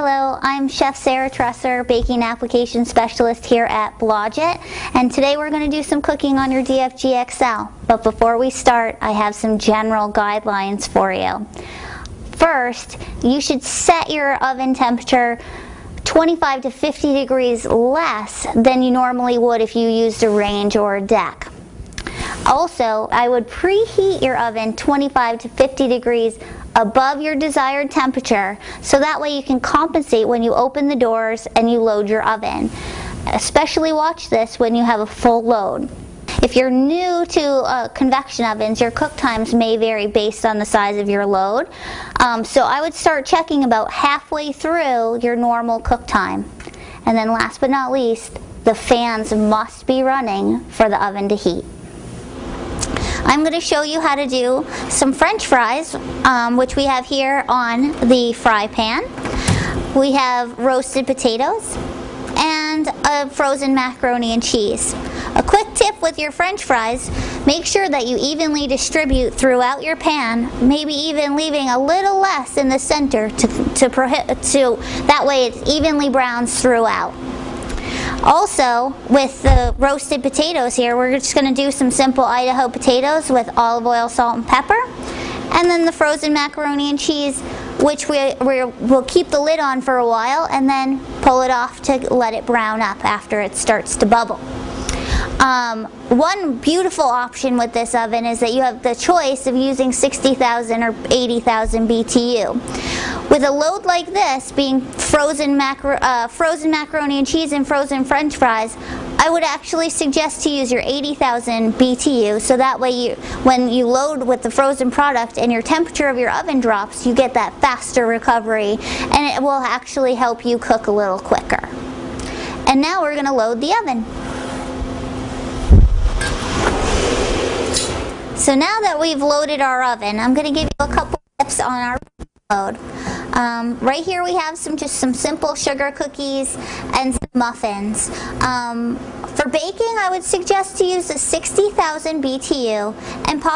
Hello, I'm Chef Sarah Tresser, Baking Application Specialist here at Blodgett, and today we're going to do some cooking on your DFG XCEL. But before we start, I have some general guidelines for you. First, you should set your oven temperature 25 to 50 degrees less than you normally would if you used a range or a deck. Also, I would preheat your oven 25 to 50 degrees above your desired temperature, so that way you can compensate when you open the doors and you load your oven. Especially watch this when you have a full load. If you're new to convection ovens, your cook times may vary based on the size of your load. So I would start checking about halfway through your normal cook time. And then last but not least, the fans must be running for the oven to heat. I'm going to show you how to do some French fries, which we have here on the fry pan. We have roasted potatoes and a frozen macaroni and cheese. A quick tip with your French fries, make sure that you evenly distribute throughout your pan, maybe even leaving a little less in the center that way it evenly browns throughout. Also, with the roasted potatoes here, we're just going to do some simple Idaho potatoes with olive oil, salt, and pepper. And then the frozen macaroni and cheese, which we'll keep the lid on for a while and then pull it off to let it brown up after it starts to bubble. One beautiful option with this oven is that you have the choice of using 60,000 or 80,000 BTU. With a load like this, being frozen macaroni and cheese and frozen French fries, I would actually suggest to use your 80,000 BTU, so that way when you load with the frozen product and your temperature of your oven drops, you get that faster recovery, and it will actually help you cook a little quicker. And now we're going to load the oven. So now that we've loaded our oven, I'm going to give you a couple tips on our load. Right here we have just some simple sugar cookies and some muffins. For baking, I would suggest to use a 60,000 BTU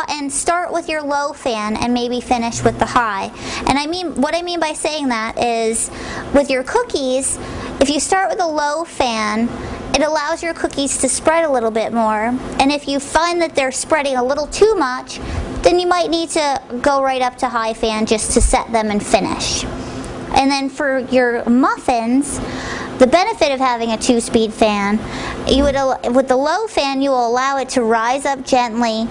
and start with your low fan and maybe finish with the high. And what I mean by saying that is, with your cookies, if you start with a low fan, it allows your cookies to spread a little bit more, and if you find that they're spreading a little too much, then you might need to go right up to high fan just to set them and finish. And then for your muffins, the benefit of having a 2-speed fan, with the low fan you will allow it to rise up gently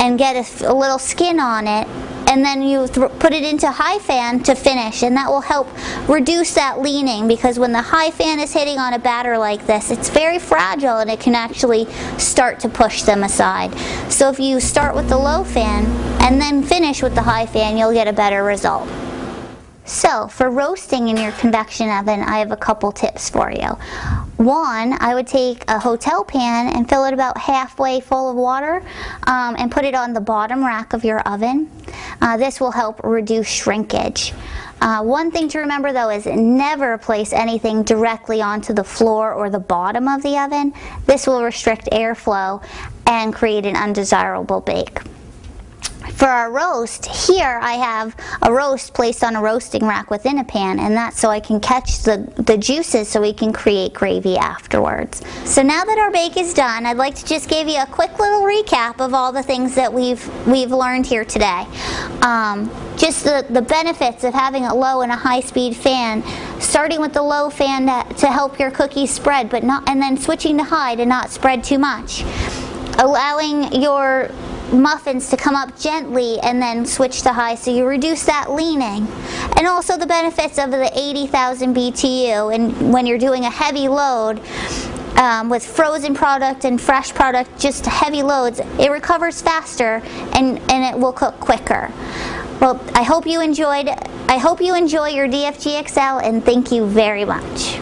and get a little skin on it, and then you put it into high fan to finish, and that will help reduce that leaning, because when the high fan is hitting on a batter like this, it's very fragile and it can actually start to push them aside. So if you start with the low fan and then finish with the high fan, you'll get a better result. So for roasting in your convection oven, I have a couple tips for you. One, I would take a hotel pan and fill it about halfway full of water and put it on the bottom rack of your oven. This will help reduce shrinkage. One thing to remember though is never place anything directly onto the floor or the bottom of the oven. This will restrict airflow and create an undesirable bake. For our roast, here I have a roast placed on a roasting rack within a pan, and that's so I can catch the juices so we can create gravy afterwards. So now that our bake is done, I'd like to just give you a quick little recap of all the things that we've learned here today. Just the benefits of having a low and a high-speed fan, starting with the low fan to help your cookies spread, and then switching to high to not spread too much. Allowing your muffins to come up gently and then switch to high, so you reduce that leaning. And also the benefits of the 80,000 BTU, and when you're doing a heavy load with frozen product and fresh product, just heavy loads, it recovers faster and it will cook quicker. Well, I hope you enjoy your DFG XCEL, and thank you very much.